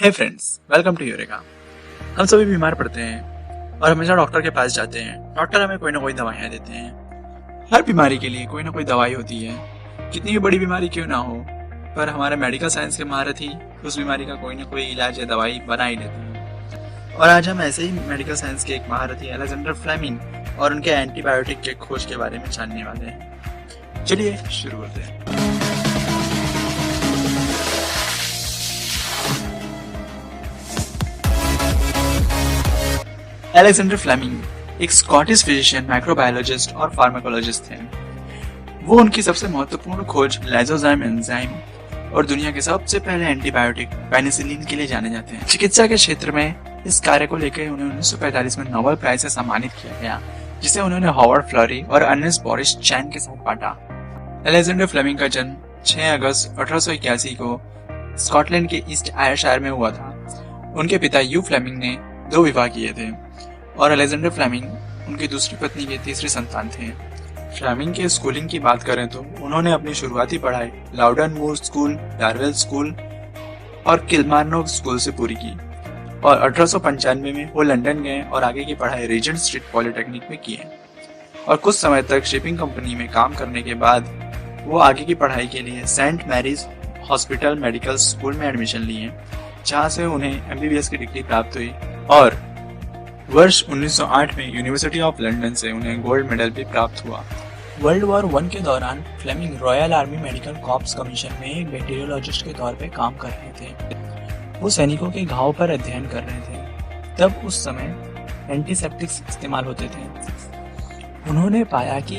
Hey friends, welcome to Eureka. हम सभी बीमार पड़ते हैं और हमेशा डॉक्टर के पास जाते हैं। डॉक्टर हमें कोई ना कोई दवाइयाँ देते हैं। हर बीमारी के लिए कोई ना कोई दवाई होती है, कितनी भी बड़ी बीमारी क्यों ना हो, पर हमारे मेडिकल साइंस के महारत ही उस बीमारी का कोई ना कोई इलाज या दवाई बना ही लेते हैं। और आज हम ऐसे ही मेडिकल साइंस के एक महारथी अलेक्जेंडर फ्लेमिंग और उनके एंटीबायोटिक के खोज के बारे में जानने वाले हैं। चलिए शुरू करते हैं। अलेक्जेंडर फ्लेमिंग एक स्कॉटिश फिजिशियन, माइक्रोबायोलॉजिस्ट और फार्माकोलॉजिस्ट थे। वो उनकी सबसे महत्वपूर्ण खोज लाइसोजाइम एंजाइम और दुनिया के सबसे पहले एंटीबायोटिक पेनिसिलिन के लिए जाने जाते हैं। चिकित्सा के क्षेत्र में इस कार्य को लेकर उन्हें 1945 में नोबेल प्राइज से सम्मानित किया गया, जिसे उन्होंने हॉवर्ड फ्लरी और अर्नेस्ट बोरिस चैन के साथ बांटा। अलेक्जेंडर फ्लेमिंग का जन्म 6 अगस्त 1881 को स्कॉटलैंड के ईस्ट आयरशायर में हुआ था। उनके पिता यू फ्लेमिंग ने 2 विवाह किए थे और अलेक्जेंडर फ्लेमिंग उनकी दूसरी पत्नी के तीसरे संतान थे। फ्लेमिंग के स्कूलिंग की बात करें तो उन्होंने अपनी शुरुआती पढ़ाई लाउडन मूर स्कूल, डारवेल स्कूल और किल्मार्नोक स्कूल से पूरी की और 1895 में वो लंदन गए और आगे की पढ़ाई रीजेंट स्ट्रीट पॉलिटेक्निक में की और कुछ समय तक शिपिंग कंपनी में काम करने के बाद वो आगे की पढ़ाई के लिए Saint Mary's Hospital Medical School में एडमिशन लिए, जहाँ से उन्हें MBBS की डिग्री प्राप्त हुई और वर्ष 1908 में यूनिवर्सिटी ऑफ लंदन से उन्हें गोल्ड मेडल भी प्राप्त हुआ। वर्ल्ड वॉर 1 के दौरान Fleming Royal Army Medical Corps commission में एक बैक्टीरियोलॉजिस्ट के तौर पर काम कर रहे थे। वो सैनिकों के घाव पर अध्ययन कर रहे थे। तब उस समय एंटीसेप्टिक्स इस्तेमाल होते थे। उन्होंने पाया कि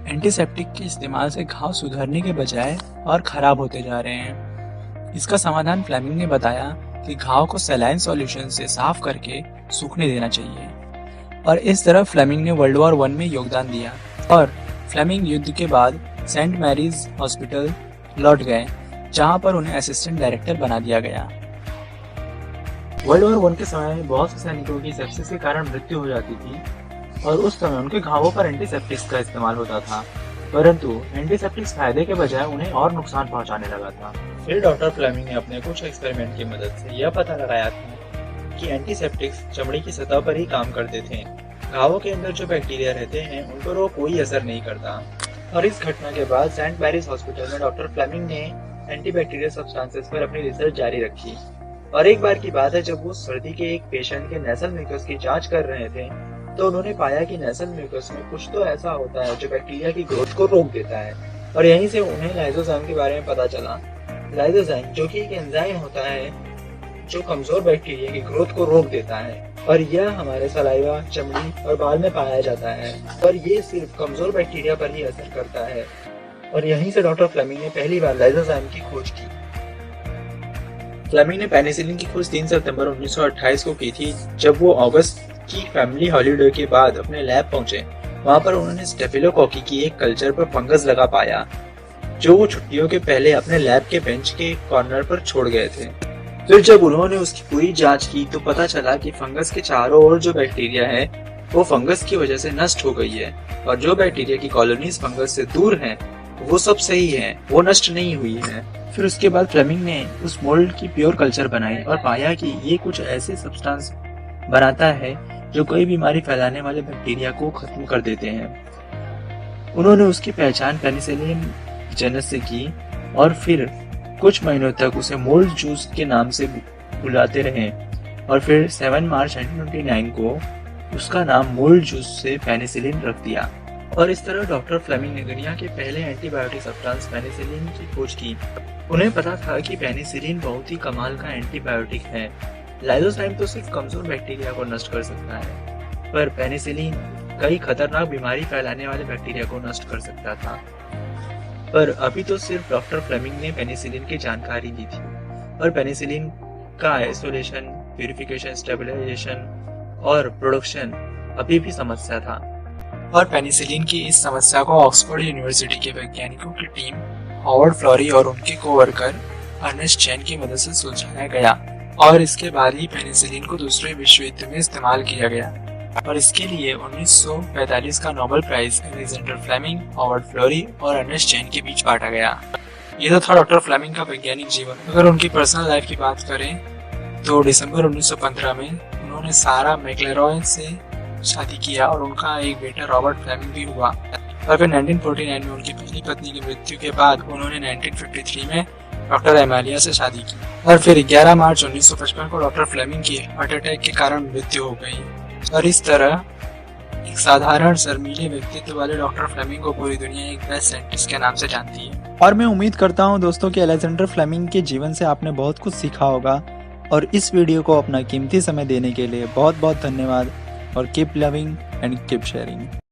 एंटीसेप्टिक के इस्तेमाल से घाव सुधरने के बजाय और खराब होते जा रहे हैं। इसका समाधान फ्लेमिंग ने बताया कि घाव को सलाइन सॉल्यूशन से साफ करके सूखने देना चाहिए और इस तरह फ्लेमिंग ने वर्ल्ड वॉर 1 में योगदान दिया और फ्लेमिंग युद्ध के बाद सेंट मैरीज हॉस्पिटल लौट गए, जहां पर उन्हें असिस्टेंट डायरेक्टर बना दिया गया। वर्ल्ड वॉर 1 के समय में बहुत से सैनिकों की सेप्सिस के कारण मृत्यु हो जाती थी और उस समय उनके घावों पर एंटीसेप्टिक्स का इस्तेमाल होता था, परंतु एंटीसेप्टिक्स फायदे के बजाय उन्हें और नुकसान पहुंचाने लगा था। फिर डॉक्टर फ्लेमिंग ने अपने कुछ एक्सपेरिमेंट की मदद से यह पता लगाया था कि एंटीसेप्टिक्स चमड़ी की सतह पर ही काम करते थे। घावों के अंदर जो बैक्टीरिया रहते हैं उन पर वो कोई असर नहीं करता। और इस घटना के बाद सेंट मैरीज हॉस्पिटल में डॉक्टर फ्लेमिंग ने एंटीबैक्टीरियल सब्सटेंसेस पर अपनी रिसर्च जारी रखी। और एक बार की बात है, जब वो सर्दी के एक पेशेंट के नेसल म्यूकस की जांच कर रहे थे तो उन्होंने पाया कि नेसल म्यूकस में कुछ तो ऐसा होता है जो बैक्टीरिया की ग्रोथ को रोक देता है और यहीं से उन्हें लाइसोजाइम के बारे में पता चला। लाइसोजाइम जो कि एक एंजाइम होता है जो कमजोर बैक्टीरिया की ग्रोथ को रोक देता है और यह हमारे सलाइवा, चमड़ी और बाल में पाया जाता है और ये सिर्फ कमजोर बैक्टीरिया पर ही असर करता है। और यहीं से डॉक्टर फ्लेमिंग ने पहली बार लाइसोजाइम की खोज की। फ्लेमिंग ने पेनिसिलिन की खोज 3 सितंबर 1928 को की थी, जब वो अगस्त की फैमिली हॉलीडे के बाद अपने लैब पहुंचे। वहां पर उन्होंने स्टेफिलोकोकी की एक कल्चर पर फंगस लगा पाया, जो वो छुट्टियों के पहले अपने लैब के बेंच के कॉर्नर पर छोड़ गए थे। फिर जब उन्होंने उसकी पूरी जांच की तो पता चला कि फंगस के चारों ओर जो बैक्टीरिया है वो फंगस की वजह से नष्ट हो गई है और जो बैक्टीरिया की कॉलोनीज फंगस से दूर हैं वो सब सही है, वो नष्ट नहीं हुई है। फिर उसके बाद फ्लेमिंग ने उस मोल्ड की प्योर कल्चर बनाई और पाया कि ये कुछ ऐसे सब्सटेंस बनाता है जो कोई बीमारी फैलाने वाले बैक्टीरिया को खत्म कर देते हैं। उन्होंने उसकी पहचान पेनिसिलिन जेनस से की और फिर कुछ महीनों तक उसे मोल्ड जूस के नाम से बुलाते रहे और फिर 7 मार्च 1929 को उसका नाम मोल्ड जूस से पेनिसिलिन रख दिया। और इस तरह डॉक्टर फ्लेमिंग ने दुनिया के पहले एंटीबायोटिक सब्सटेंस पेनिसिलिन की खोज की। उन्हें पता था कि पेनिसिलिन बहुत ही कमाल का एंटीबायोटिक है। लाइसोजाइम तो सिर्फ कमजोर बैक्टीरिया को नष्ट कर सकता है, पर पेनिसिलिन कई खतरनाक बीमारी फैलाने वाले बैक्टीरिया को नष्ट कर सकता था। पर अभी तो सिर्फ डॉक्टर फ्लेमिंग ने पेनिसिलिन की जानकारी दी थी और पेनिसिलिन का आइसोलेशन, प्यूरिफिकेशन, स्टेबलाइजेशन और प्रोडक्शन अभी भी समस्या था। और पेनिसिलिन की इस समस्या को ऑक्सफोर्ड यूनिवर्सिटी के वैज्ञानिकों की टीम हॉवर्ड फ्लरी और उनके कोवर्कर अर्नेस्ट चैन की मदद से सुलझाया गया और इसके बाद ही पेनिसिलिन को दूसरे विश्व युद्ध में इस्तेमाल किया गया और इसके लिए 1945 का Nobel prize Alexander Fleming, Howard Florey और अर्नेस्ट चैन के बीच बांटा गया। ये तो था डॉक्टर फ्लेमिंग का वैज्ञानिक जीवन। अगर उनकी पर्सनल लाइफ की बात करें तो दिसंबर 1915 में उन्होंने सारा मैक्लेरॉय से शादी किया और उनका एक बेटा रॉबर्ट फ्लेमिंग भी हुआ। और फिर 1949 में उनकी पहली पत्नी की मृत्यु के बाद उन्होंने 1953 में डॉक्टर एमालिया से शादी की और फिर 11 मार्च 1955 को डॉक्टर फ्लेमिंग की हार्ट अटैक के कारण मृत्यु हो गई। और इस तरह एक साधारण शर्मीले व्यक्तित्व वाले डॉक्टर फ्लेमिंग को पूरी दुनिया एक बेस्ट साइंटिस्ट के नाम से जानती है। और मैं उम्मीद करता हूँ दोस्तों कि अलेक्जेंडर फ्लेमिंग के जीवन से आपने बहुत कुछ सीखा होगा। और इस वीडियो को अपना कीमती समय देने के लिए बहुत बहुत धन्यवाद। और keep loving and keep sharing.